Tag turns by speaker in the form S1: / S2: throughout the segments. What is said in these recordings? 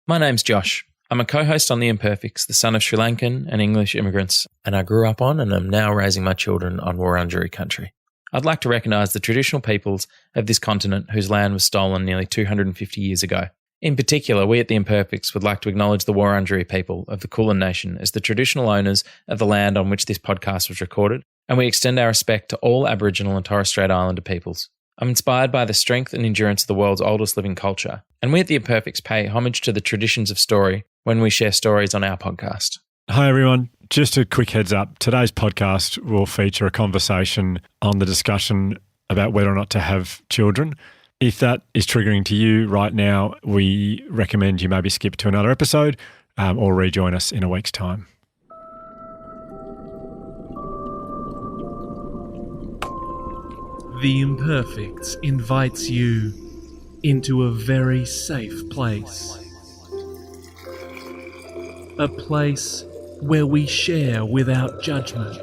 S1: My name's Josh. I'm a co-host on The Imperfects, the son of Sri Lankan and English immigrants, and I grew up on and am now raising my children on Wurundjeri country. I'd like to recognise the traditional peoples of this continent whose land was stolen nearly 250 years ago. In particular, we at The Imperfects would like to acknowledge the Wurundjeri people of the Kulin Nation as the traditional owners of the land on which this podcast was recorded, and we extend our respect to all Aboriginal and Torres Strait Islander peoples. I'm inspired by the strength and endurance of the world's oldest living culture, and we at The Imperfects pay homage to the traditions of story when we share stories on our podcast.
S2: Hi everyone, just a quick heads up. Today's podcast will feature a conversation on the discussion about whether or not to have children. If that is triggering to you right now, we recommend you maybe skip to another episode or rejoin us in a week's time.
S3: The Imperfects invites you into a very safe place. A place where we share without judgment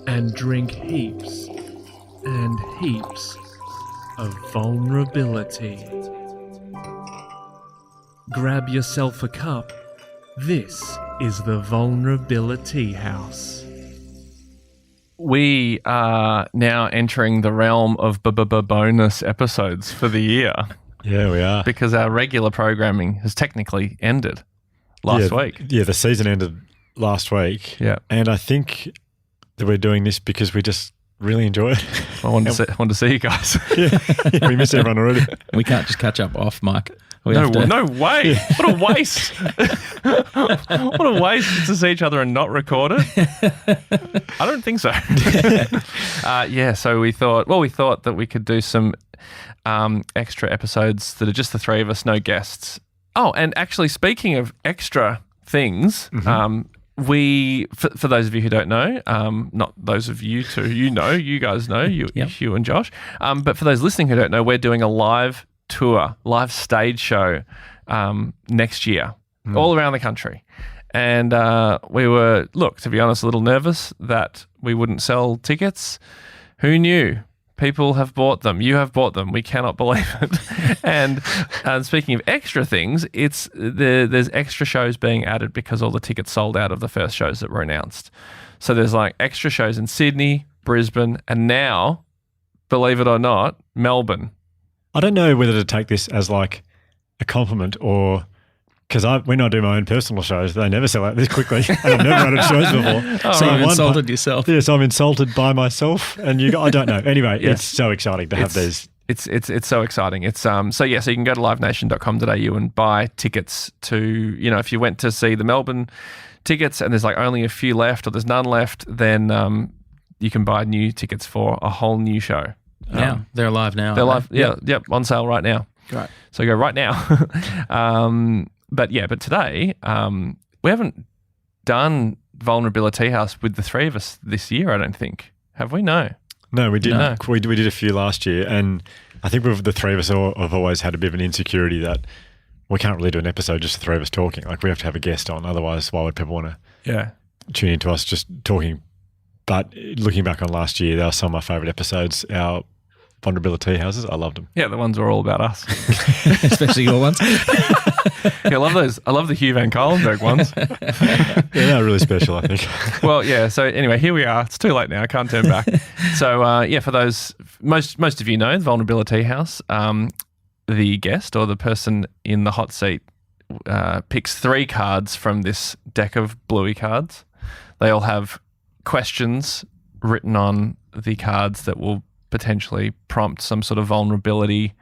S3: and drink heaps and heaps of vulnerability. Grab yourself a cup. This is the Vulnerabilitea House.
S4: We are now entering the realm of B-B-B-BONUS episodes for the year.
S2: Yeah, we are.
S4: Because our regular programming has technically ended last week.
S2: Yeah, the season ended last week.
S4: Yeah.
S2: And I think that we're doing this because we just really enjoy it.
S4: I wanted to see you guys.
S2: Yeah, we miss everyone already.
S1: We can't just catch up off mic.
S4: No way. What a waste. What a waste to see each other and not record it. I don't think so. So we thought that we could do some extra episodes that are just the three of us, no guests. Oh, and actually, speaking of extra things, we, for those of you who don't know, not those of you two, you guys know, Hugh and Josh, but for those listening who don't know, we're doing a live tour, live stage show next year, all around the country. And we were, to be honest, a little nervous that we wouldn't sell tickets. Who knew? People have bought them. You have bought them. We cannot believe it. And speaking of extra things, there's extra shows being added because all the tickets sold out of the first shows that were announced. So there's like extra shows in Sydney, Brisbane, and now, believe it or not, Melbourne.
S2: I don't know whether to take this as like a compliment or because when I do my own personal shows, they never sell out this quickly, and I've never run shows before.
S1: So you've insulted yourself.
S2: Yes, I'm insulted by myself, and I don't know. Anyway, It's so exciting to have these.
S4: It's so exciting. It's so you can go to livenation.com.au and buy tickets to, if you went to see the Melbourne tickets and there's like only a few left or there's none left, then you can buy new tickets for a whole new show.
S1: Now they're live now.
S4: They're live. Yep, on sale right now.
S1: Right.
S4: So go right now. But today we haven't done Vulnerabilitea House with the three of us this year. I don't think, have we? No,
S2: we didn't.
S4: No.
S2: We did a few last year, and I think the three of us have always had a bit of an insecurity that we can't really do an episode just the three of us talking. Like we have to have a guest on, otherwise, why would people want to tune into us just talking? But looking back on last year, they were some of my favourite episodes. Our Vulnerabilitea Houses, I loved them.
S4: Yeah, the ones were all about us.
S1: Especially your ones.
S4: I love those. I love the Hugh Van Cuylenberg ones.
S2: They're really special, I think.
S4: Well, yeah. So anyway, here we are. It's too late now. I can't turn back. So for those, most of you know, the Vulnerabilitea House, the guest or the person in the hot seat picks three cards from this deck of bluey cards. They all have questions written on the cards that will potentially prompt some sort of vulnerability,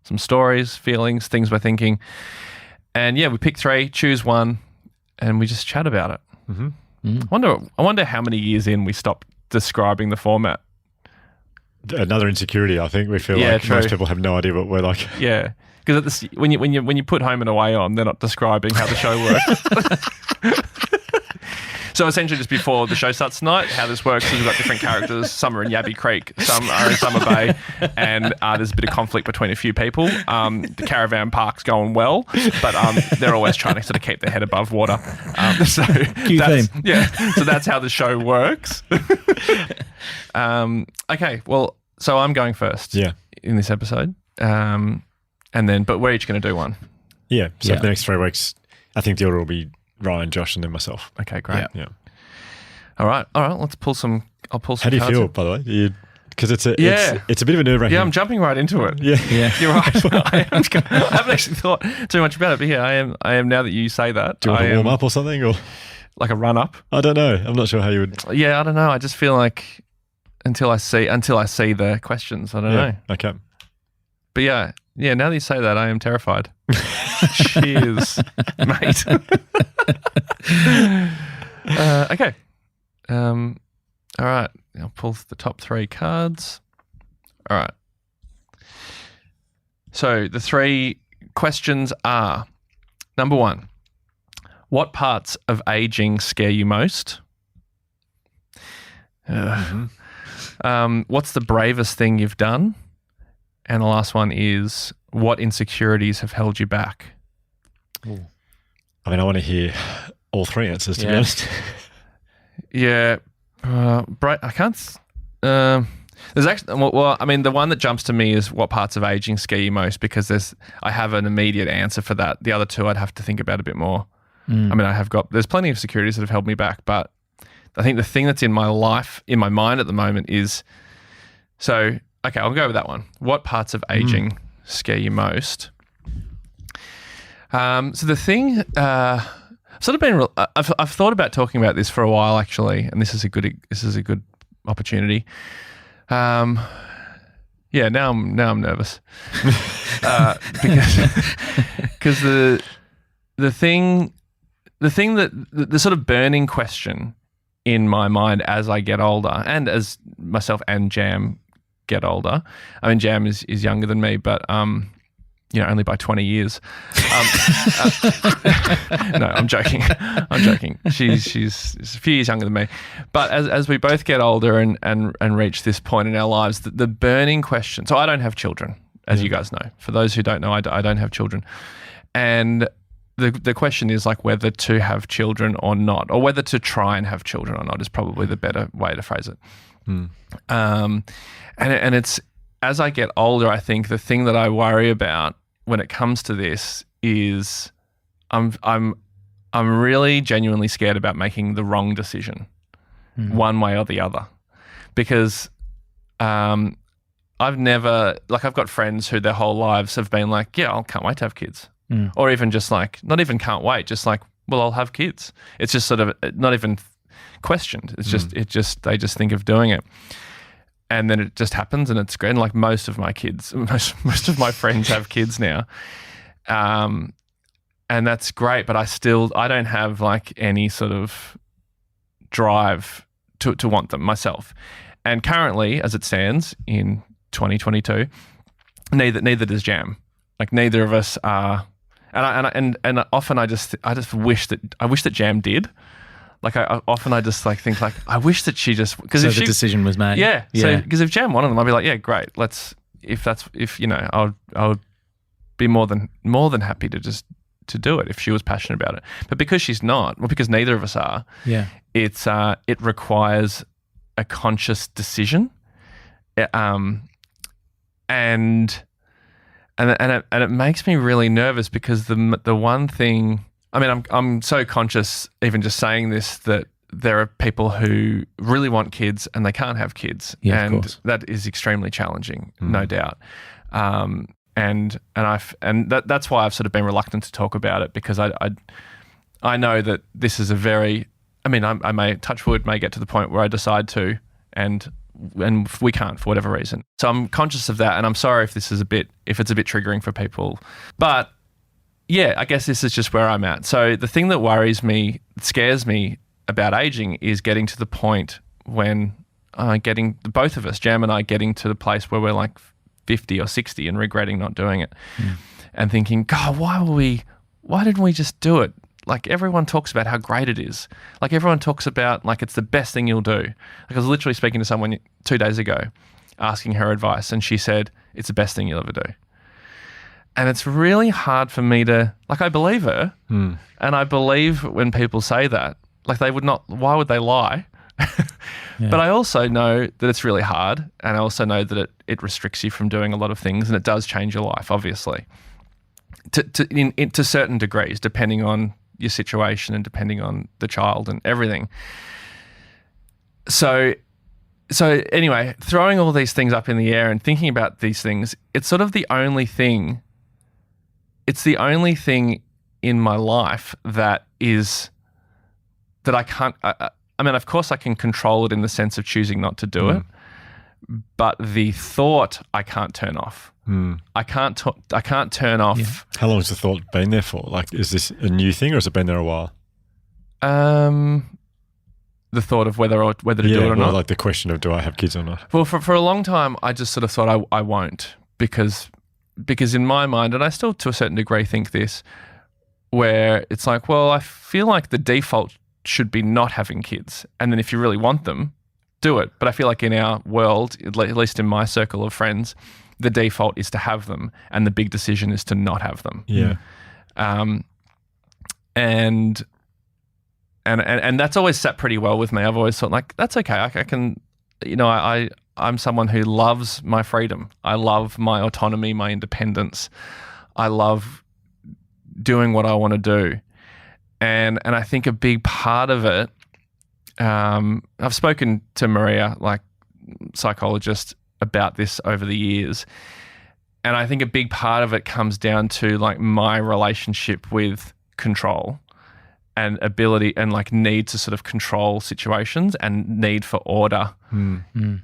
S4: some stories, feelings, things we're thinking. And we pick three, choose one, and we just chat about it. I wonder how many years in we stopped describing the format.
S2: Another insecurity, I think. We feel like most people have no idea what we're like.
S4: Yeah, because when you put Home and Away on, they're not describing how the show works. So essentially, just before the show starts tonight, how this works is we've got different characters. Some are in Yabby Creek, some are in Summer Bay, and there's a bit of conflict between a few people. The caravan park's going well, but they're always trying to sort of keep their head above water. So that's how the show works. Okay, well, so I'm going first.
S2: Yeah.
S4: In this episode, but we're each going to do one.
S2: Yeah. So for the next 3 weeks, I think the order will be Ryan, Josh, and then myself.
S4: Okay, great.
S2: Yeah.
S4: All right. Let's pull some. I'll pull some.
S2: How do you
S4: cards
S2: feel,
S4: in.
S2: by the way? Because it's a bit of a nerve-wracking.
S4: Yeah, I'm jumping right into it.
S2: Yeah.
S4: You're right. I haven't actually thought too much about it, but yeah, I am now that you say that.
S2: Do you want to warm up or something, or
S4: like a run up?
S2: I don't know. I'm not sure how you would.
S4: Yeah, I don't know. I just feel like until I see the questions, I don't know.
S2: Okay.
S4: But yeah. Now that you say that, I am terrified. Cheers, mate. Okay. All right. I'll pull the top 3 cards. All right. So the 3 questions are: number 1, what parts of aging scare you most? What's the bravest thing you've done? And the last one is, what insecurities have held you back?
S2: Ooh. I mean, I want to hear all 3 answers, to be honest.
S4: Yeah. I can't. There's actually, well, I mean, the one that jumps to me is what parts of aging scare you most, because I have an immediate answer for that. The other 2 I'd have to think about a bit more. I mean, there's plenty of securities that have held me back, but I think the thing that's in my mind at the moment is, okay, I'll go with that one. What parts of aging scare you most? So the thing, I've thought about talking about this for a while, actually, and this is a good opportunity. Now I'm nervous because the sort of burning question in my mind as I get older, and as myself and Jam get older. I mean, Jam is younger than me, but only by 20 years. No, I'm joking. She's a few years younger than me. But as we both get older and reach this point in our lives, the burning question. So I don't have children, as you guys know. For those who don't know, I don't have children, and the question is like whether to have children or not, or whether to try and have children or not is probably the better way to phrase it. And it's, as I get older, I think the thing that I worry about when it comes to this is I'm really genuinely scared about making the wrong decision, one way or the other, because I've got friends who their whole lives have been like, yeah, I can't wait to have kids, or even just like, not even can't wait, just like, well, I'll have kids. It's just sort of not even questioned. It's just they just think of doing it. And then it just happens, and it's great. And like most of my kids, most of my friends have kids now, and that's great. But I don't have like any sort of drive to want them myself. And currently, as it stands in 2022, neither does Jam. Like neither of us are. And often I just wish that Jam did. Like I just like think like I wish that she just, because
S1: so if the decision was made.
S4: Yeah. So because if Jam wanted them, I'd be like, yeah, great. I would be more than happy to do it if she was passionate about it. But because she's not, well, because neither of us are. Yeah. It requires a conscious decision. And it makes me really nervous because the one thing. I mean, I'm so conscious, even just saying this, that there are people who really want kids and they can't have kids, and that is extremely challenging, no doubt. And that's why I've sort of been reluctant to talk about it, because I know that this is I may, touch wood, may get to the point where I decide to, and we can't for whatever reason. So I'm conscious of that, and I'm sorry if it's a bit triggering for people, but. Yeah, I guess this is just where I'm at. So the thing that scares me about aging is getting to the point when both of us, Jam and I, getting to the place where we're like 50 or 60 and regretting not doing it and thinking, God, why didn't we just do it? Like everyone talks about how great it is. Like everyone talks about like it's the best thing you'll do. Like I was literally speaking to someone 2 days ago asking her advice, and she said, it's the best thing you'll ever do. And it's really hard for me to, like, I believe her, and I believe when people say that, like they would not, why would they lie? But I also know that it's really hard, and I also know that it restricts you from doing a lot of things, and it does change your life, obviously. to certain degrees, depending on your situation and depending on the child and everything. So anyway, throwing all these things up in the air and thinking about these things, it's sort of the only thing. It's the only thing in my life that I can't. I mean, of course, I can control it in the sense of choosing not to do it, but the thought I can't turn off. I can't turn off.
S2: Yeah. How long has the thought been there for? Like, is this a new thing, or has it been there a while?
S4: The thought of whether to do it or not.
S2: Like the question of, do I have kids or not?
S4: Well, for a long time, I just sort of thought I won't because in my mind, and I still to a certain degree think this, where it's like, well, I feel like the default should be not having kids, and then if you really want them, do it. But I feel like in our world, at least in my circle of friends, the default is to have them, and the big decision is to not have them.
S2: Yeah.
S4: And that's always sat pretty well with me. I've always thought, like, that's okay. I can, I'm someone who loves my freedom. I love my autonomy, my independence. I love doing what I want to do. And I think a big part of it, I've spoken to Maria, like psychologist, about this over the years. And I think a big part of it comes down to like my relationship with control and ability and like need to sort of control situations and need for order in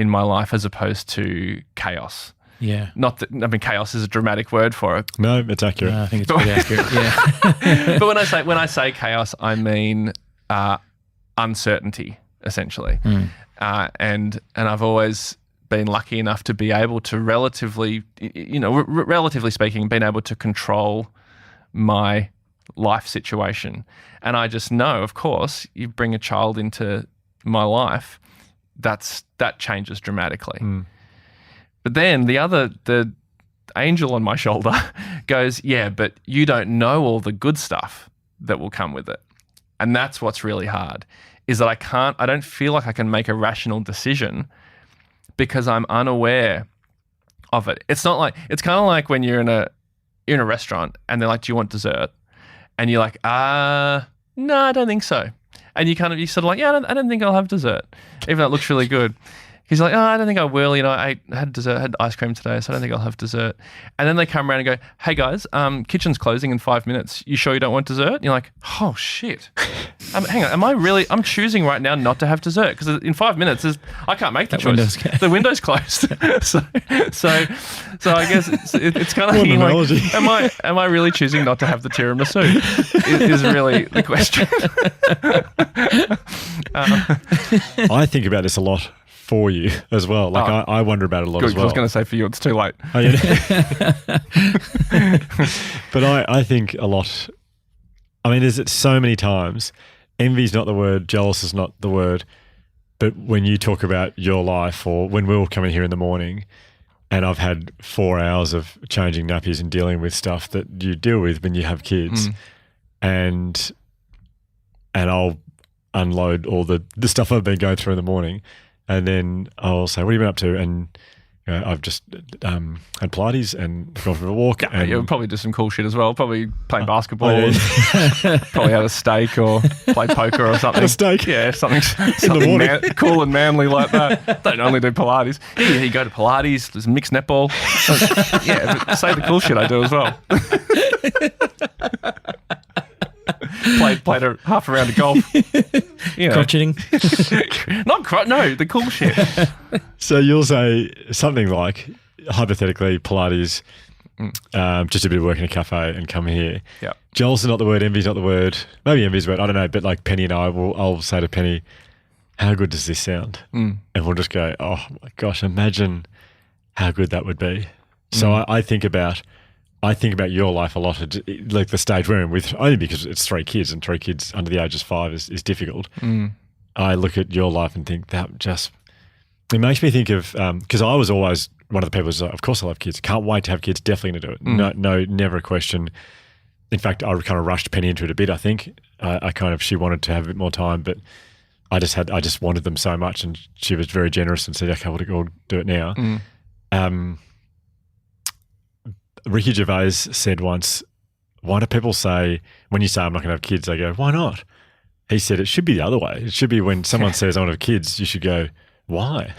S4: my life as opposed to chaos.
S1: Yeah.
S4: Not that, I mean, chaos is a dramatic word for it.
S2: No, it's accurate.
S1: I think it's pretty accurate. Yeah.
S4: But when I say chaos, I mean uncertainty, essentially. And I've always been lucky enough to be able to relatively speaking, been able to control my life situation. And I just know, of course, you bring a child into my life, that changes dramatically. But then the angel on my shoulder goes, yeah, but you don't know all the good stuff that will come with it. And that's what's really hard, is that I don't feel like I can make a rational decision because I'm unaware of it. It's kind of like when you're in a restaurant and they're like, do you want dessert? And you're like, no, I don't think so. And you sort of like, yeah, I don't think I'll have dessert, even though it looks really good. He's like, oh, I don't think I will. I had dessert, had ice cream today, so I don't think I'll have dessert. And then they come around and go, hey guys, kitchen's closing in 5 minutes. You sure you don't want dessert? And you're like, oh shit. Hang on, I'm choosing right now not to have dessert because in 5 minutes I can't make the choice. The window's closed. so I guess it's kind of like, am I really choosing not to have the tiramisu? is really the question.
S2: I think about this a lot for you as well. Like I wonder about it a lot as well.
S4: I was going to say for you, it's too late.
S2: Oh, yeah. But I think a lot. I mean, there's so many times. Envy's not the word. Jealous is not the word. But when you talk about your life, or when we'll come in here in the morning, and I've had 4 hours of changing nappies and dealing with stuff that you deal with when you have kids, and I'll unload all the stuff I've been going through in the morning. And then I'll say, what have you been up to? And I've just had Pilates and gone for a walk. And
S4: you'll probably do some cool shit as well. Probably playing basketball. Probably have a steak or play poker or something.
S2: A steak?
S4: Yeah, something cool and manly like that. Don't only do Pilates. Yeah, you go to Pilates, there's mixed netball. Yeah, but say the cool shit I do as well. Played a half a round of golf.
S1: Crotcheting?
S4: No, the cool shit.
S2: So you'll say something like, hypothetically, Pilates, just a bit of work in a cafe and come here.
S4: Yeah.
S2: Jealous is not the word, envy's not the word. Maybe envy's the word, I don't know. But like Penny and I'll say to Penny, how good does this sound? And we'll just go, oh my gosh, imagine how good that would be. So I think about your life a lot, like the stage we're in, with only because it's 3 kids, and 3 kids under the age of 5 is difficult. I look at your life and think it makes me think of, because I was always one of the people who's like, of course I love kids, can't wait to have kids, definitely going to do it. No, never a question. In fact, I kind of rushed Penny into it a bit, I think. She wanted to have a bit more time, but I just wanted them so much, and she was very generous and said, okay, we'll do it now. Ricky Gervais said once, why do people say, when you say I'm not going to have kids, they go, why not? He said it should be the other way. It should be when someone says I want to have kids, you should go, why?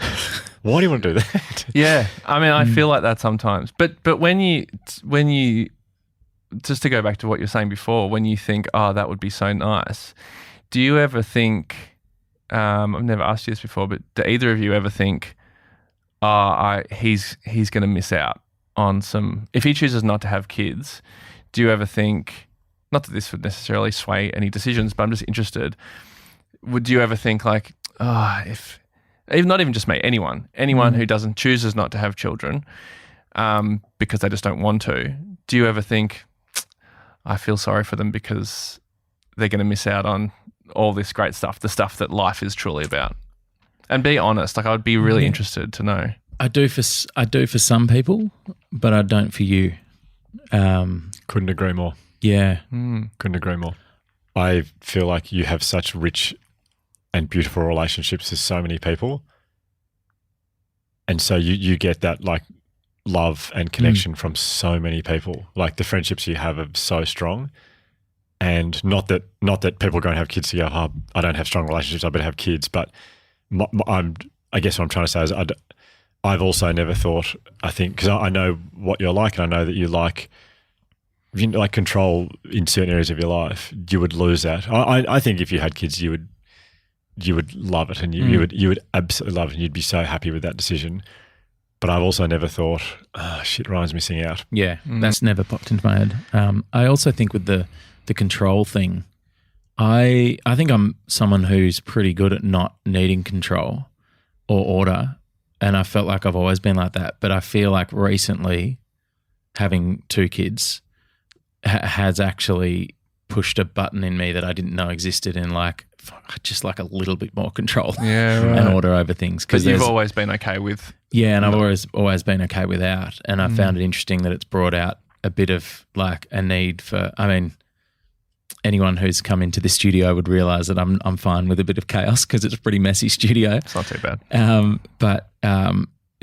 S2: Why do you want to do that?
S4: Yeah. I mean, I feel like that sometimes. But when you just to go back to what you're saying before, when you think, oh, that would be so nice, do you ever think, I've never asked you this before, but do either of you ever think, he's going to miss out on some, if he chooses not to have kids, do you ever think, not that this would necessarily sway any decisions, but I'm just interested, would you ever think like, if not even just me, anyone who chooses not to have children because they just don't want to, do you ever think, I feel sorry for them because they're going to miss out on all this great stuff, the stuff that life is truly about? And be honest, like I would be really interested to know.
S1: I do for some people, but I don't for you.
S2: Couldn't agree more.
S1: Yeah.
S2: Couldn't agree more. I feel like you have such rich and beautiful relationships with so many people. And so you get that like love and connection from so many people. Like the friendships you have are so strong. And not that people go and have kids to go, I don't have strong relationships, I better have kids. But I guess what I'm trying to say is I've also never thought, I think, because I know what you're like, and I know that you like control in certain areas of your life, you would lose that. I think if you had kids, you would love it, and you would absolutely love it, and you'd be so happy with that decision. But I've also never thought, Ryan's missing out.
S1: Yeah, that's never popped into my head. I also think with the control thing, I think I'm someone who's pretty good at not needing control or order, and I felt like I've always been like that. But I feel like recently having 2 kids has actually pushed a button in me that I didn't know existed in just like a little bit more control and order over things.
S4: Because you've always been okay with.
S1: Yeah, and I've always been okay without. And I found it interesting that it's brought out a bit of like a need for, I mean, anyone who's come into this studio would realise that I'm fine with a bit of chaos because it's a pretty messy studio.
S4: It's not too bad.
S1: But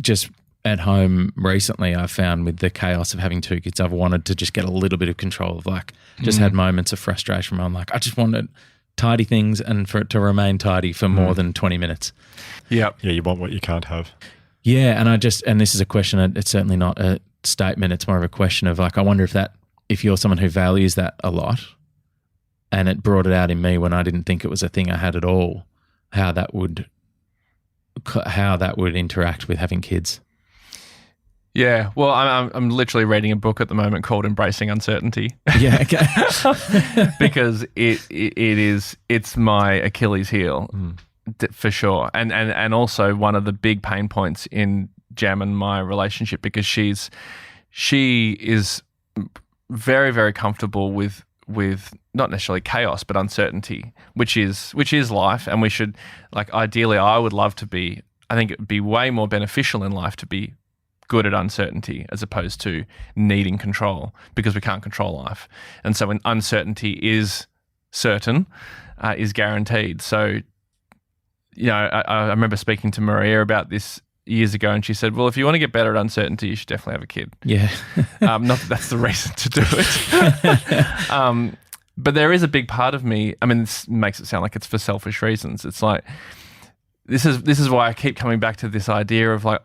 S1: just at home recently, I found with the chaos of having 2 kids, I've wanted to just get a little bit of control of just had moments of frustration where I'm like, I just want to tidy things and for it to remain tidy for more than 20 minutes.
S2: Yep. Yeah, you want what you can't have.
S1: Yeah, and this is a question, it's certainly not a statement, it's more of a question of like, I wonder if you're someone who values that a lot, and it brought it out in me when I didn't think it was a thing I had at all, how that would interact with having kids.
S4: Yeah, well, I'm literally reading a book at the moment called Embracing Uncertainty.
S1: Yeah, okay.
S4: Because it's my Achilles heel for sure, and also one of the big pain points in Jam and my relationship, because she is very, very comfortable with not necessarily chaos, but uncertainty, which is life. And we should, like, ideally, I think it would be way more beneficial in life to be good at uncertainty as opposed to needing control, because we can't control life. And so when uncertainty is certain, is guaranteed. So, I remember speaking to Maria about this years ago, and she said, well, if you want to get better at uncertainty, you should definitely have a kid.
S1: Yeah.
S4: Not that that's the reason to do it. But there is a big part of me, I mean, this makes it sound like it's for selfish reasons. It's like, this is why I keep coming back to this idea of like,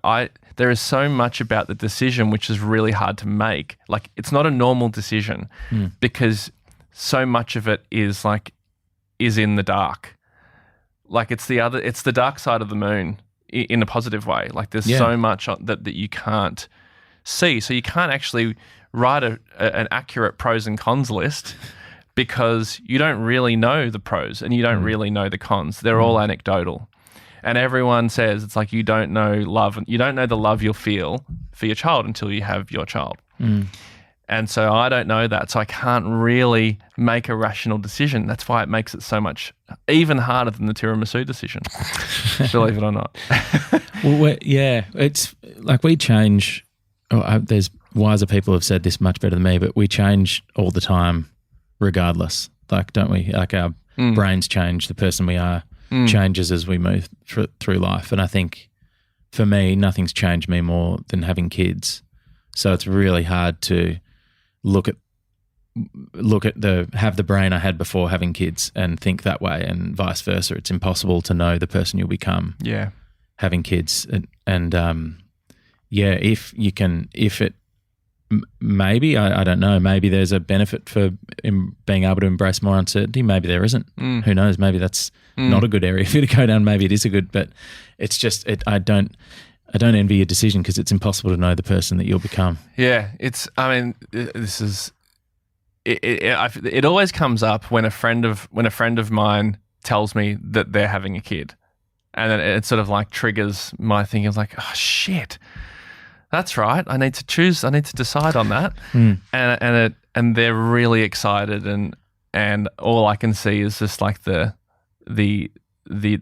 S4: there is so much about the decision which is really hard to make. Like, it's not a normal decision because so much of it is in the dark. Like, it's the dark side of the moon in a positive way. Like, there's so much that you can't see. So you can't actually write an accurate pros and cons list because you don't really know the pros and you don't really know the cons. They're all anecdotal. And everyone says it's like you don't know love, you don't know the love you'll feel for your child until you have your child. And so I don't know that, so I can't really make a rational decision. That's why it makes it so much even harder than the tiramisu decision, believe it or not.
S1: Well, it's like we change. There's wiser people have said this much better than me, but we change all the time regardless. Like, don't we? Like, our brains change, the person we are changes as we move through life. And I think for me, nothing's changed me more than having kids, So it's really hard to have the brain I had before having kids and think that way, and vice versa. It's impossible to know the person you'll become.
S4: Yeah.
S1: Having kids maybe I don't know. Maybe there's a benefit for being able to embrace more uncertainty. Maybe there isn't. Who knows? Maybe that's not a good area for you to go down. Maybe it is a good, but it's just I don't envy your decision because it's impossible to know the person that you'll become.
S4: Yeah, it always comes up when a friend of mine tells me that they're having a kid, and then it sort of like triggers my thinking. It's like, oh shit. That's right. I need to choose. I need to decide on that, and they're really excited, and all I can see is just like the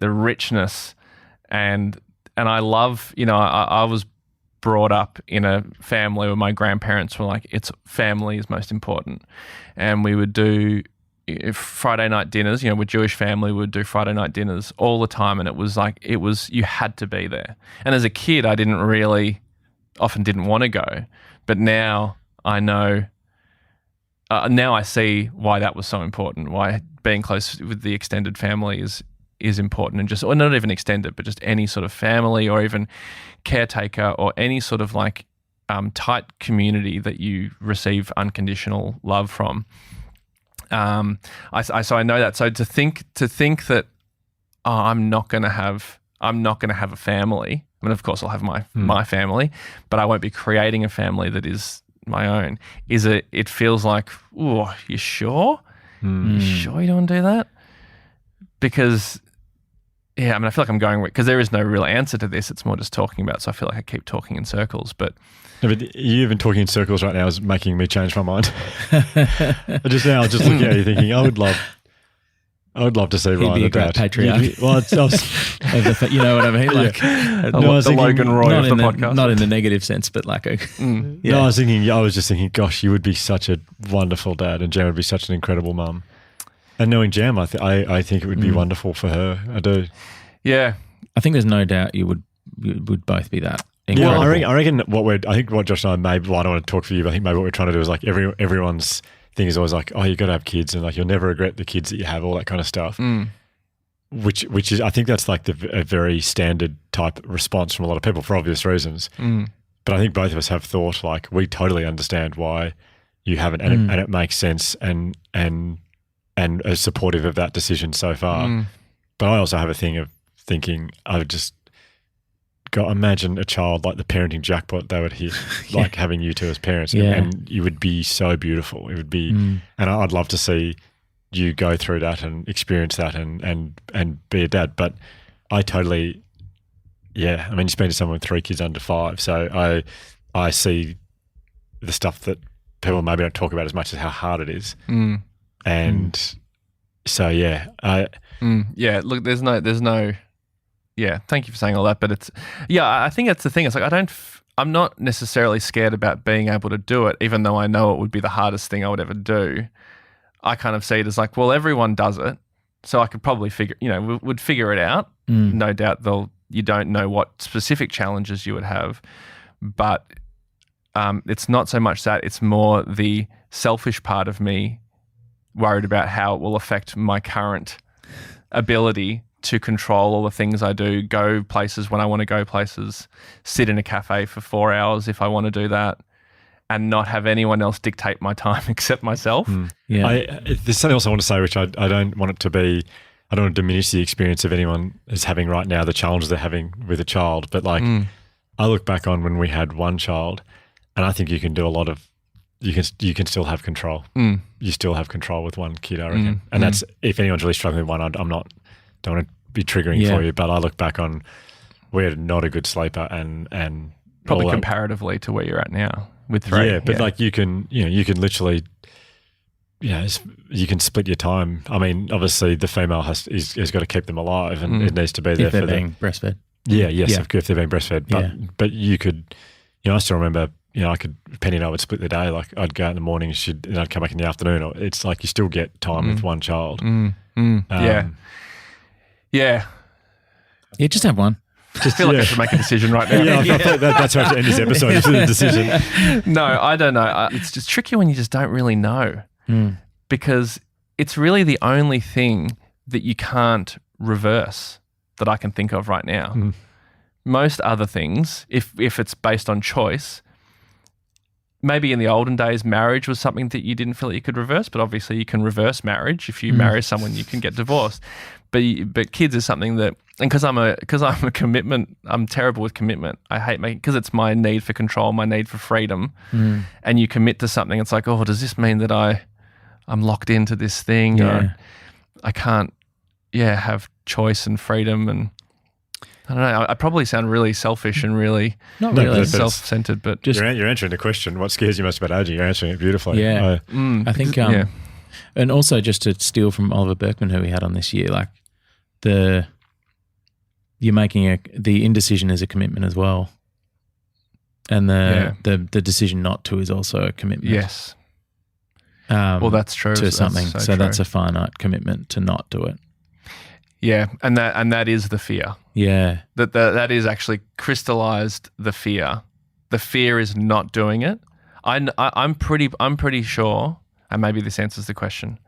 S4: richness, and I love. I was brought up in a family where my grandparents were like, "It's family is most important," and we would do Friday night dinners. We're Jewish family. We would do Friday night dinners all the time, and it was you had to be there. And as a kid, I often didn't want to go, but now I know. Now I see why that was so important. Why being close with the extended family is important, and or not even extended, but just any sort of family or even caretaker or any sort of like tight community that you receive unconditional love from. So I know that. So to think that I'm not going to have a family. I mean, of course, I'll have my family, but I won't be creating a family that is my own. It feels like, oh, you sure? You sure you don't want to do that? Because, yeah, I mean, I feel like I'm going because there is no real answer to this. It's more just talking about. So I feel like I keep talking in circles. But
S2: no, but you even talking in circles right now is making me change my mind. Just now, just looking at you, thinking, I would love to see Ryan
S1: be a great
S2: dad.
S1: patriarch. You know what I mean? Like
S4: the Logan Roy of the podcast.
S1: Not in the negative sense, but like
S2: No, I was just thinking, gosh, you would be such a wonderful dad, and Jam would be such an incredible mum. And knowing Jam, I think it would be wonderful for her. I do.
S4: Yeah,
S1: I think there's no doubt you would both be that. Incredible.
S2: Yeah, I reckon what Josh and I I don't want to talk for you, but I think maybe what we're trying to do is like everyone's thing is always like, oh, you got to have kids, and like you'll never regret the kids that you have, all that kind of stuff. Which is, I think that's like a very standard type response from a lot of people for obvious reasons. But I think both of us have thought like we totally understand why you haven't, and it makes sense, and are supportive of that decision so far. But I also have a thing of thinking I would just imagine a child like the parenting jackpot they would hit, like having you two as parents, and you would be so beautiful. It would be, and I'd love to see you go through that and experience that and be a dad. But I totally, I mean, you're speaking to someone with 3 kids under 5, so I see the stuff that people maybe don't talk about as much as how hard it is, and so look, there's no. Yeah, thank you for saying all that. But I think that's the thing. It's like I'm not necessarily scared about being able to do it, even though I know it would be the hardest thing I would ever do. I kind of see it as like, well, everyone does it, so I could probably would figure it out. No doubt you don't know what specific challenges you would have, but it's not so much that, it's more the selfish part of me worried about how it will affect my current ability to control all the things I do, go places when I want to go places, sit in a cafe for 4 hours if I want to do that, and not have anyone else dictate my time except myself. There's something else I want to say, which I don't want it to be, I don't want to diminish the experience of anyone is having right now, the challenges they're having with a child. But like, I look back on when we had one child, and I think you can do a lot of, you can still have control. You still have control with one kid, I reckon. And that's, if anyone's really struggling with one, don't want to be triggering for you, but I look back on, we're not a good sleeper, and
S4: probably comparatively to where you're at now with 3.
S2: Yeah, but like you can literally, you can split your time. I mean, obviously the female has got to keep them alive, and it needs to be there
S1: if they're
S2: for
S1: being breastfed.
S2: If they're being breastfed. But you could, I still remember, Penny and I would split the day. Like I'd go out in the morning, and I'd come back in the afternoon. It's like you still get time with one child.
S4: Yeah,
S1: just have one.
S4: I feel like I should make a decision right now.
S2: Yeah, I thought that's how to end this episode. This is a decision.
S4: No, I don't know. It's just tricky when you just don't really know because it's really the only thing that you can't reverse that I can think of right now. Most other things, if it's based on choice, maybe in the olden days, marriage was something that you didn't feel that you could reverse, but obviously you can reverse marriage. If you marry someone, you can get divorced. But kids is something that, and because I'm a commitment, I'm terrible with commitment. I hate making, because it's my need for control, my need for freedom. And you commit to something, it's like, oh, does this mean that I'm locked into this thing?
S1: Yeah.
S4: Or I can't, have choice and freedom and. I don't know. I probably sound really selfish and really
S1: Not really
S4: self-centered, but
S2: just you're answering the question. What scares you most about aging? You're answering it beautifully.
S1: Yeah, I think. And also just to steal from Oliver Berkman, who we had on this year, like you're making the indecision is a commitment as well, and the decision not to is also a commitment.
S4: Yes. Well, that's true
S1: to something. So
S4: true.
S1: that's a finite commitment to not do it.
S4: Yeah, and that is the fear.
S1: Yeah,
S4: that is actually crystallized the fear. The fear is not doing it. I'm pretty sure, and maybe this answers the question,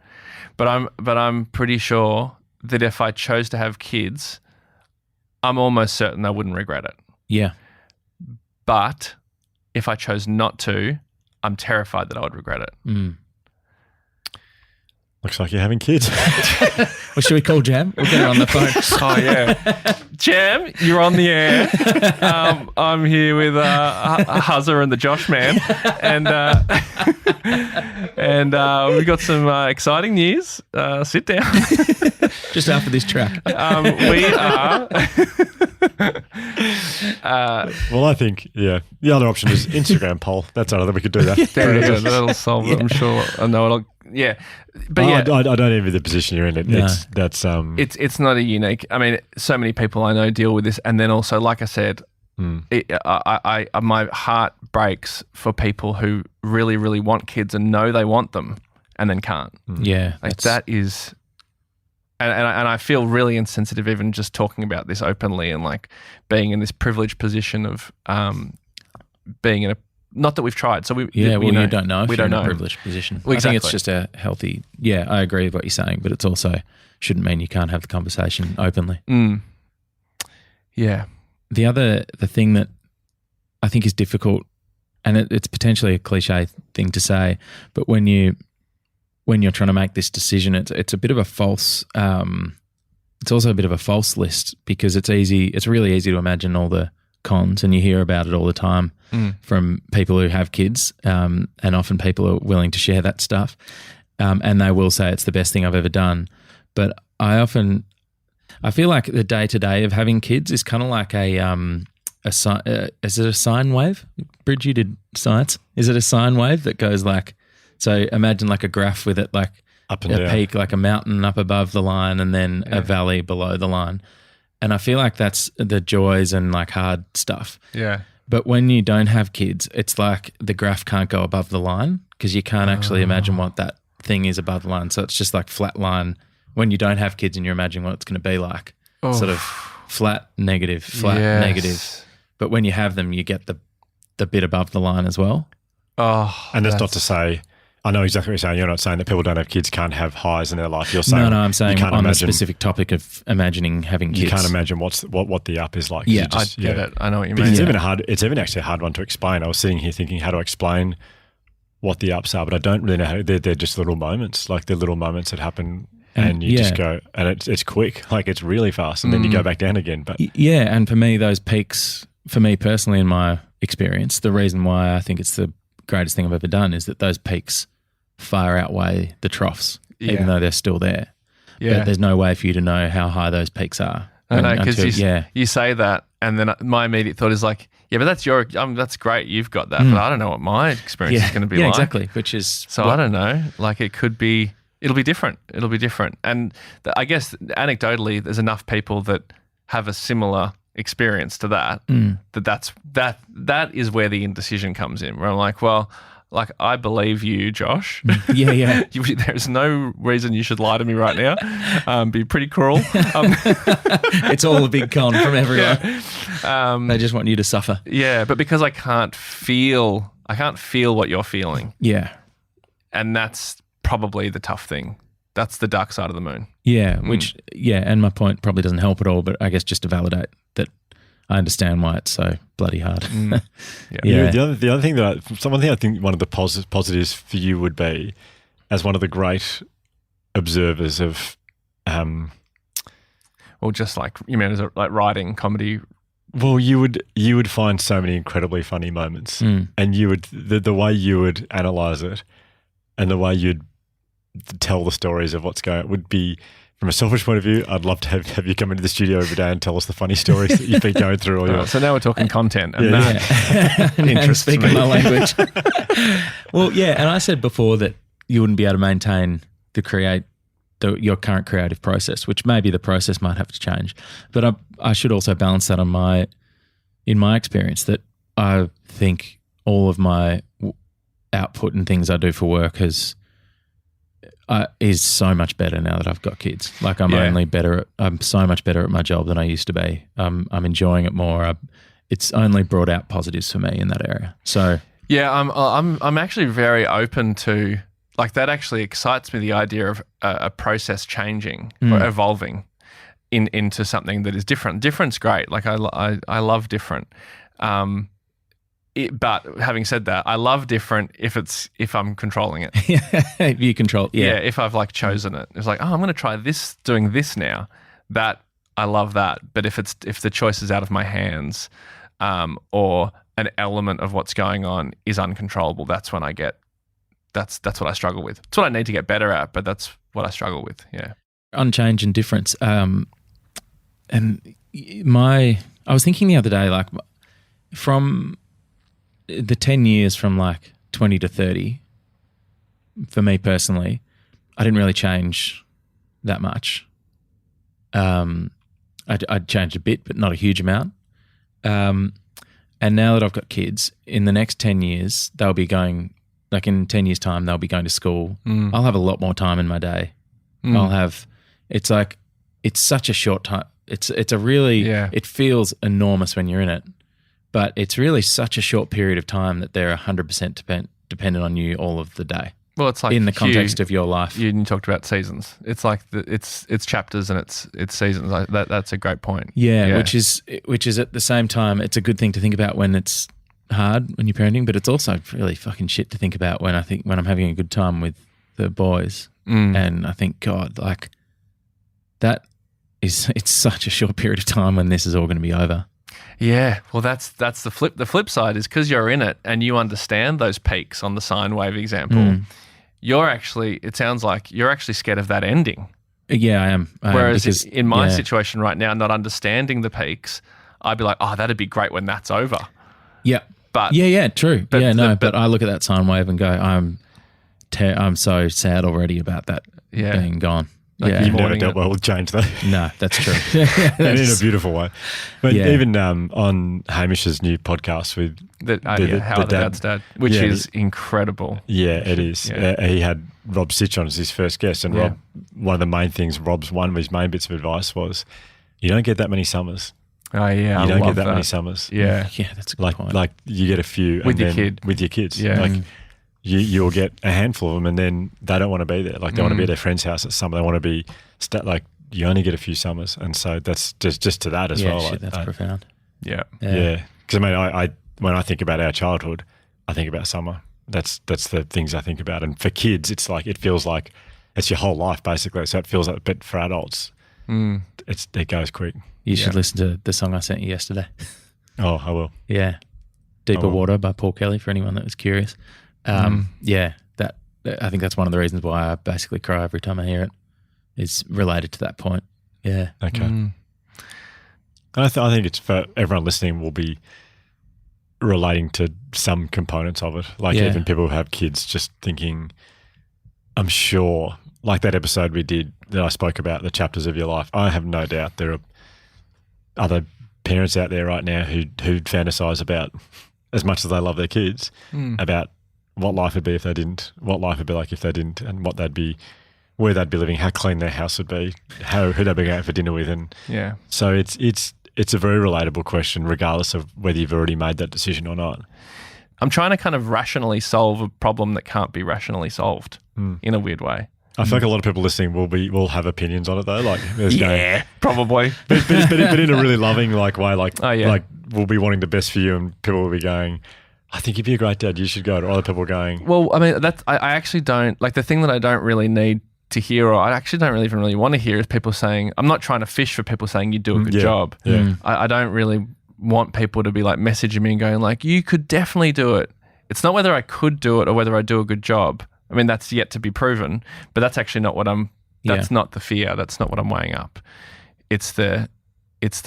S4: but I'm pretty sure that if I chose to have kids, I'm almost certain I wouldn't regret it.
S1: Yeah.
S4: But if I chose not to, I'm terrified that I would regret it.
S2: Looks like you're having kids.
S1: Well, should we call Jam? We'll get her on the phone.
S4: Oh, yeah. Jam, you're on the air. I'm here with Huzzer and the Josh Man. And we've got some exciting news. Sit down.
S1: Just after this track.
S4: We are...
S2: Well, I think, the other option is Instagram poll. That's another, we could do that.
S4: That'll solve it, I'm sure. I know it'll... Yeah. But
S2: I don't envy the position you're in.
S4: It's not a unique. I mean, so many people I know deal with this, and then also, like I said, my heart breaks for people who really, really want kids and know they want them, and then can't.
S1: Yeah,
S4: like that is, and I feel really insensitive even just talking about this openly and like being in this privileged position of being in a. Not that we've tried. So you
S1: don't know if you're in a privileged position.
S4: Well, exactly.
S1: I think it's just a healthy, I agree with what you're saying, but it's also shouldn't mean you can't have the conversation openly.
S4: Yeah.
S1: The thing that I think is difficult, and it's potentially a cliche thing to say, but when you're trying to make this decision, it's a bit of a false, it's also a bit of a false list because it's really easy to imagine all the cons, and you hear about it all the time from people who have kids, and often people are willing to share that stuff, and they will say it's the best thing I've ever done. But I feel like the day-to-day of having kids is kind of like is it a sine wave? Bridge, you did science. Is it a sine wave that goes like, so imagine like a graph with it like
S2: up and down.
S1: Peak, like a mountain up above the line and then a valley below the line. And I feel like that's the joys and like hard stuff.
S4: Yeah.
S1: But when you don't have kids, it's like the graph can't go above the line because you can't actually imagine what that thing is above the line. So it's just like flat line when you don't have kids and you're imagining what it's going to be like.
S4: Oh.
S1: Sort of flat, negative, negative. But when you have them, you get the bit above the line as well.
S2: Oh, and that's not to say, I know exactly what you're saying. You're not saying that people who don't have kids can't have highs in their life. You're saying
S1: no. I'm saying on the specific topic of imagining having kids.
S2: You can't imagine what the up is like.
S1: Yeah,
S4: I get it. I know what you mean.
S2: It's even actually a hard one to explain. I was sitting here thinking how to explain what the ups are, but I don't really know how. They're just little moments, like the little moments that happen, and you just go, and it's quick, like it's really fast, and then you go back down again. But
S1: and for me, those peaks, for me personally, in my experience, the reason why I think it's the greatest thing I've ever done is that those peaks far outweigh the troughs, even though they're still there. Yeah. But there's no way for you to know how high those peaks are.
S4: I know, because you say that, and then my immediate thought is like, but that's that's great, you've got that, but I don't know what my experience is going to be like.
S1: Yeah, exactly. Which is
S4: I don't know. Like it'll be different. It'll be different. And I guess anecdotally, there's enough people that have a similar experience to that. That is where the indecision comes in. Where I'm like, well, Like, I believe you, Josh.
S3: Yeah.
S4: There's no reason you should lie to me right now. Be pretty cruel.
S3: It's all a big con from everyone.
S4: Yeah.
S3: They just want you to suffer.
S4: Yeah, but because I can't feel what you're feeling.
S3: Yeah.
S4: And that's probably the tough thing. That's the dark side of the moon.
S3: Yeah, and my point probably doesn't help at all, but I guess just to validate that I understand why it's so bloody hard.
S2: The other thing I think one of the positives for you would be, as one of the great observers of,
S4: or just like, you mean as like writing comedy.
S2: Well, you would find so many incredibly funny moments, and you would the way you would analyze it, and the way you'd tell the stories of what's going on would be, from a selfish point of view, I'd love to have you come into the studio every day and tell us the funny stories that you've been going through all your.
S4: So now we're talking content, and
S3: that interests me. My language. Well, yeah, and I said before that you wouldn't be able to maintain your current creative process, which maybe the process might have to change. But I should also balance that in my experience, that I think all of my output and things I do for work is so much better now that I've got kids. Like I'm so much better at my job than I used to be. I'm enjoying it more. It's only brought out positives for me in that area. So
S4: yeah, I'm actually very open to, like, that actually excites me, the idea of a process changing or evolving into something that is different. Different's great. Like I love different. But having said that, I love different if I'm controlling it.
S3: If you control, yeah.
S4: If I've like chosen it, it's like, oh, I'm going to try this, doing this now. That I love that. But if the choice is out of my hands, or an element of what's going on is uncontrollable, that's when I get. That's what I struggle with. It's what I need to get better at, but that's what I struggle with. Yeah.
S3: On change and difference, and I was thinking the other day, like, from the 10 years from like 20 to 30, for me personally, I didn't really change that much. I'd changed a bit, but not a huge amount. And now that I've got kids, in the next 10 years, they'll be going, like in 10 years' time, they'll be going to school. I'll have a lot more time in my day. It's such a short time. It's a really, it feels enormous when you're in it. But it's really such a short period of time that they're 100% dependent on you all of the day. Well, it's like in the context of your life.
S4: You talked about seasons. It's like it's chapters and it's seasons. Like that's a great point.
S3: Yeah, which is at the same time, it's a good thing to think about when it's hard when you're parenting, but it's also really fucking shit to think about when I'm having a good time with the boys. And I think, God, like it's such a short period of time when this is all going to be over.
S4: Yeah, well, that's the flip. The flip side is, because you're in it and you understand those peaks on the sine wave example. It sounds like you're actually scared of that ending.
S3: Yeah, I am.
S4: Whereas in my situation right now, not understanding the peaks, I'd be like, oh, that'd be great when that's over.
S3: Yeah,
S4: but
S3: true. But but I look at that sine wave and go, I'm so sad already about that being gone.
S2: Like you've never dealt well with change, though.
S3: No, that's true.
S2: And in a beautiful way. But even on Hamish's new podcast with
S4: How the Dad's Dad, which is incredible.
S2: Yeah, it is.
S4: Yeah.
S2: He had Rob Sitch on as his first guest, and Rob, one of the main things, one of his main bits of advice was, you don't get that many summers.
S4: Oh, yeah,
S2: you don't get that many summers.
S3: Yeah, that's a good point.
S2: Like you get a few
S4: with your
S2: kids.
S4: Yeah.
S2: Like, you'll get a handful of them, and then they don't want to be there. Like they want to be at their friend's house at summer. They want to be like you only get a few summers, and so that's just to that as well.
S3: Shit, that's profound.
S2: Yeah. Because I mean, I when I think about our childhood, I think about summer. That's the things I think about. And for kids, it's like it feels like it's your whole life basically. So it feels like, but for adults, it goes quick.
S3: You should listen to the song I sent you yesterday.
S2: Oh, I will.
S3: Yeah, Deeper Water by Paul Kelly. For anyone that was curious. That I think that's one of the reasons why I basically cry every time I hear it. Is related to that point. Yeah.
S2: Okay. I think it's for everyone listening will be relating to some components of it. Like even people who have kids, just thinking, I'm sure, like that episode we did that I spoke about, the chapters of your life. I have no doubt there are other parents out there right now who'd fantasize about, as much as they love their kids, about what life would be if they didn't, what life would be like if they didn't, and what they'd be, where they'd be living, how clean their house would be, who they'd be going out for dinner with, and so it's a very relatable question, regardless of whether you've already made that decision or not.
S4: I'm trying to kind of rationally solve a problem that can't be rationally solved in a weird way.
S2: I feel like a lot of people listening will have opinions on it though. Like,
S4: probably,
S2: but in a really loving like way. Like, like we'll be wanting the best for you, and people will be going, "I think you'd be a great dad. You should go." Or other people going,
S4: "Well, I mean, I actually don't like the thing that I don't really need to hear, or I actually don't even really want to hear is people saying, I'm not trying to fish for people saying you do a good job.
S2: Yeah.
S4: I don't really want people to be like messaging me and going like, you could definitely do it. It's not whether I could do it or whether I do a good job. I mean, that's yet to be proven, but that's actually not what that's not the fear. That's not what I'm weighing up. It's the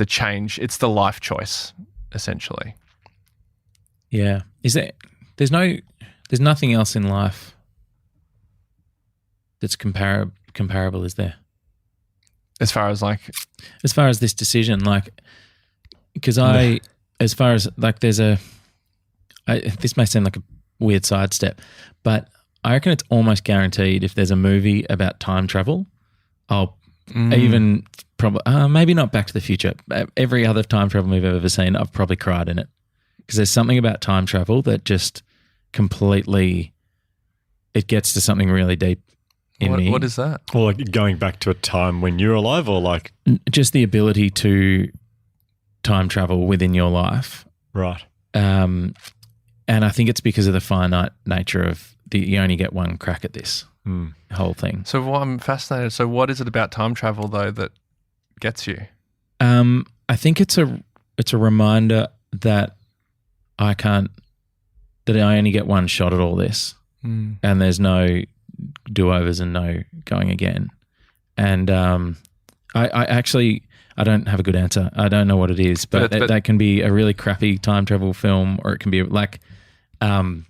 S4: change. It's the life choice, essentially.
S3: Yeah. There's nothing else in life that's comparable, is there?
S4: As far as
S3: this decision, like, because as far as like this may seem like a weird sidestep, but I reckon it's almost guaranteed if there's a movie about time travel, I'll even probably, maybe not Back to the Future, every other time travel movie I've ever seen, I've probably cried in it. Because there's something about time travel that just completely, it gets to something really deep in me.
S4: What is that?
S2: Or like going back to a time when you're alive, or like
S3: just the ability to time travel within your life.
S2: Right.
S3: And I think it's because of the finite nature of you only get one crack at this whole thing.
S4: So I'm fascinated. So what is it about time travel though that gets you?
S3: I think it's a reminder that I only get one shot at all this, and there's no do-overs and no going again. And I don't have a good answer. I don't know what it is, but that can be a really crappy time travel film, or it can be like the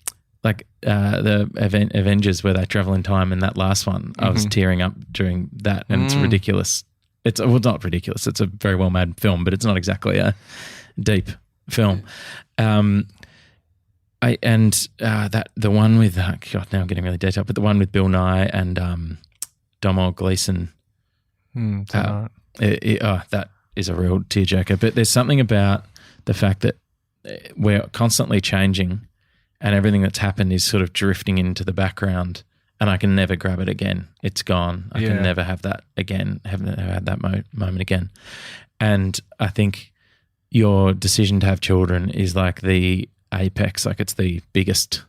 S3: Avengers where they travel in time. In that last one, I was tearing up during that, and it's ridiculous. It's not ridiculous. It's a very well made film, but it's not exactly a deep film. The one with God, now I'm getting really detailed, but the one with Bill Nye and Domhnall Gleeson. That is a real tearjerker. But there's something about the fact that we're constantly changing, and everything that's happened is sort of drifting into the background, and I can never grab it again. It's gone. I can never have that again. Haven't had that moment again. And I think your decision to have children is like the apex, like it's the biggest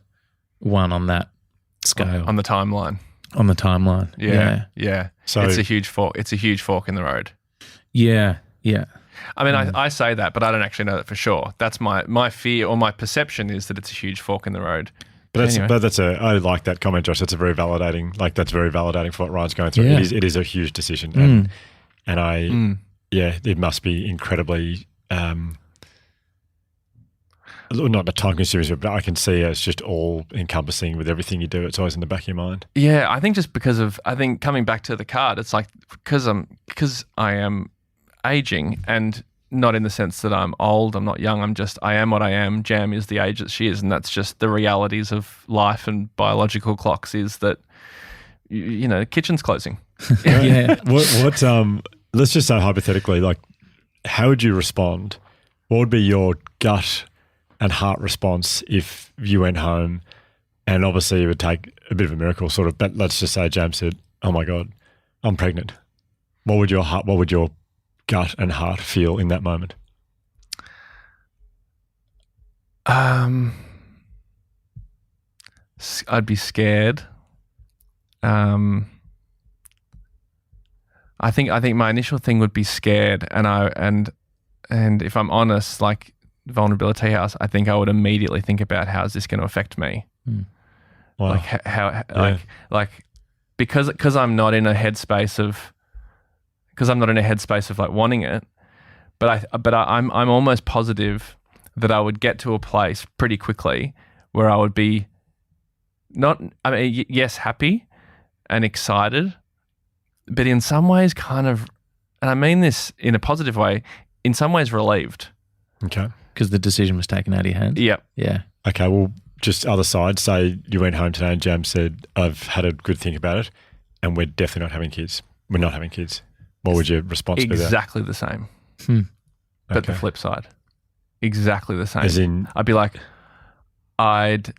S3: one on that scale.
S4: On the timeline.
S3: On the timeline.
S4: Yeah.
S2: So
S4: it's a huge fork. It's a huge fork in the road.
S3: Yeah.
S4: I mean, I say that, but I don't actually know that for sure. That's my fear, or my perception is that it's a huge fork in the road.
S2: But I like that comment, Josh. That's a very validating. Like, that's very validating for what Ryan's going through.
S3: Yeah.
S2: It is a huge decision, and it must be incredibly. Not the time consuming, but I can see it's just all encompassing with everything you do. It's always in the back of your mind.
S4: Yeah, I think just because of coming back to the card, it's like because I am aging, and not in the sense that I'm old, I'm not young, I am what I am. Jam is the age that she is, and that's just the realities of life and biological clocks. Is that the kitchen's closing.
S3: Yeah.
S2: What let's just say hypothetically, like, how would you respond? What would be your gut and heart response if you went home, and obviously it would take a bit of a miracle sort of, but let's just say Jam said, oh my God, I'm pregnant. What would your gut and heart feel in that moment?
S4: I'd be scared. I think my initial thing would be scared, and if I'm honest, like Vulnerability House, I think I would immediately think about how is this going to affect me.
S2: Wow.
S4: Like because I'm not in a headspace of like wanting it, but I'm almost positive that I would get to a place pretty quickly where I would be yes, happy and excited, but in some ways kind of, and I mean this in a positive way, in some ways relieved.
S2: Okay.
S3: Because the decision was taken out of your hands?
S4: Yep.
S3: Yeah.
S2: Okay, well, just other side, say you went home today and Jam said, I've had a good think about it and we're definitely not having kids. We're not having kids. What would your response be?
S4: Exactly the same. But the flip side. Exactly the same.
S2: As in,
S4: I'd be like, I'd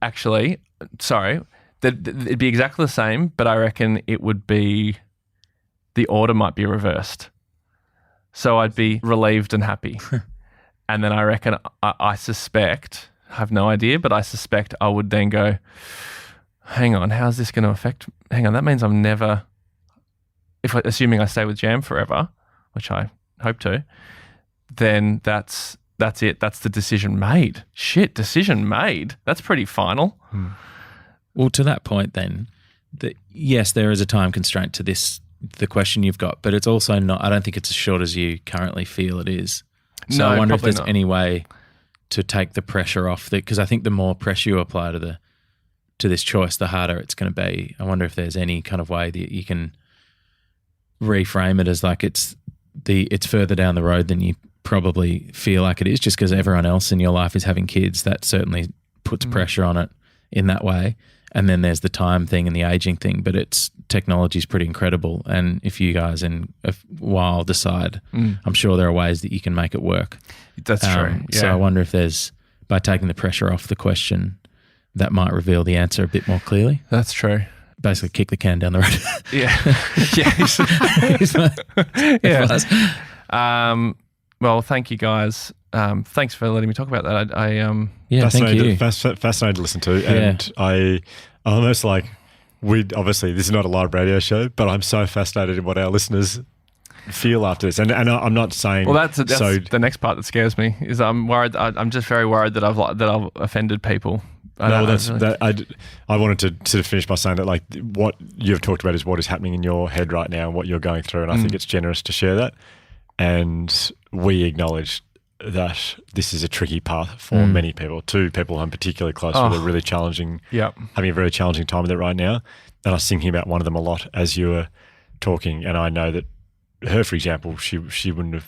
S4: actually, sorry, it'd be exactly the same, but I reckon it would be, the order might be reversed. So I'd be relieved and happy. And then I reckon, I suspect, I have no idea, but I suspect I would then go, hang on, how's this going to affect, hang on, that means I'm never, assuming I stay with Jam forever, which I hope to, then that's it. That's the decision made. Shit, decision made. That's pretty final.
S3: Well, to that point then, yes, there is a time constraint to this, the question you've got, but it's also not, I don't think it's as short as you currently feel it is. So
S4: No,
S3: I wonder if
S4: probably
S3: there's
S4: not.
S3: any way to take the pressure off, because I think the more pressure you apply to this choice, the harder it's going to be. I wonder if there's any kind of way that you can reframe it as like it's further down the road than you probably feel like it is, just because everyone else in your life is having kids. That certainly puts pressure on it in that way. And then there's the time thing and the aging thing, but technology is pretty incredible. And if you guys in a while decide, I'm sure there are ways that you can make it work.
S4: That's true. Yeah.
S3: So I wonder if there's, by taking the pressure off the question, that might reveal the answer a bit more clearly.
S4: That's true.
S3: Basically kick the can down the road.
S4: Yeah.
S3: Yeah.
S4: Well, thank you guys. Thanks for letting me talk about that.
S3: Thank you.
S2: Fascinating to listen to. And I almost like, obviously this is not a live radio show, but I'm so fascinated in what our listeners feel after this. And I'm not saying.
S4: Well, that's the next part that scares me. Is I'm worried. I'm just very worried that I've offended people.
S2: I wanted to finish by saying that like what you've talked about is what is happening in your head right now and what you're going through, and I think it's generous to share that. And we acknowledge that this is a tricky path for many people. Two people I'm particularly close with are really challenging, having a very challenging time with it right now. And I was thinking about one of them a lot as you were talking, and I know that her, for example, she would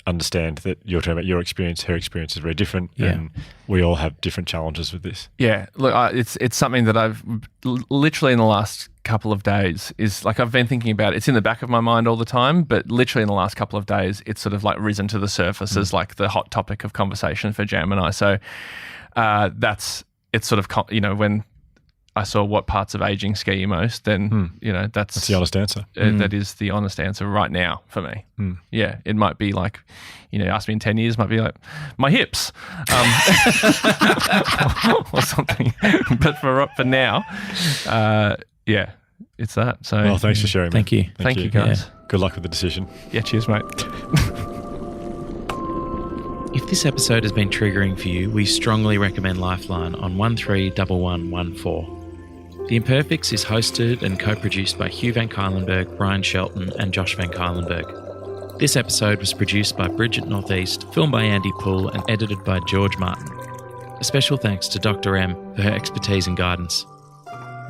S2: understand that you're talking about your experience. Her experience is very different, and we all have different challenges with this.
S4: Yeah, look, it's something that I've literally in the last couple of days is like I've been thinking about. It's in the back of my mind all the time, but literally in the last couple of days, it's sort of like risen to the surface as like the hot topic of conversation for Jam and I. So it's sort of when I saw what parts of aging scare you most, then that's
S2: the honest answer.
S4: That is the honest answer right now for me. Yeah, it might be like, ask me in 10 years, might be like my hips, or something. But for now, it's that. So
S2: well, thanks for sharing.
S3: Thank you.
S4: Thank you guys.
S2: Yeah. Good luck with the decision.
S4: Yeah, cheers, mate.
S3: If this episode has been triggering for you, we strongly recommend Lifeline on 131114. The Imperfects is hosted and co-produced by Hugh Van Cuylenberg, Brian Shelton and Josh Van Cuylenberg. This episode was produced by Bridget Northeast, filmed by Andy Poole and edited by George Martin. A special thanks to Dr. M for her expertise and guidance.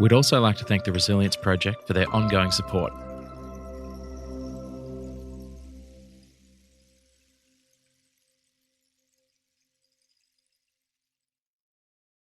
S3: We'd also like to thank the Resilience Project for their ongoing support.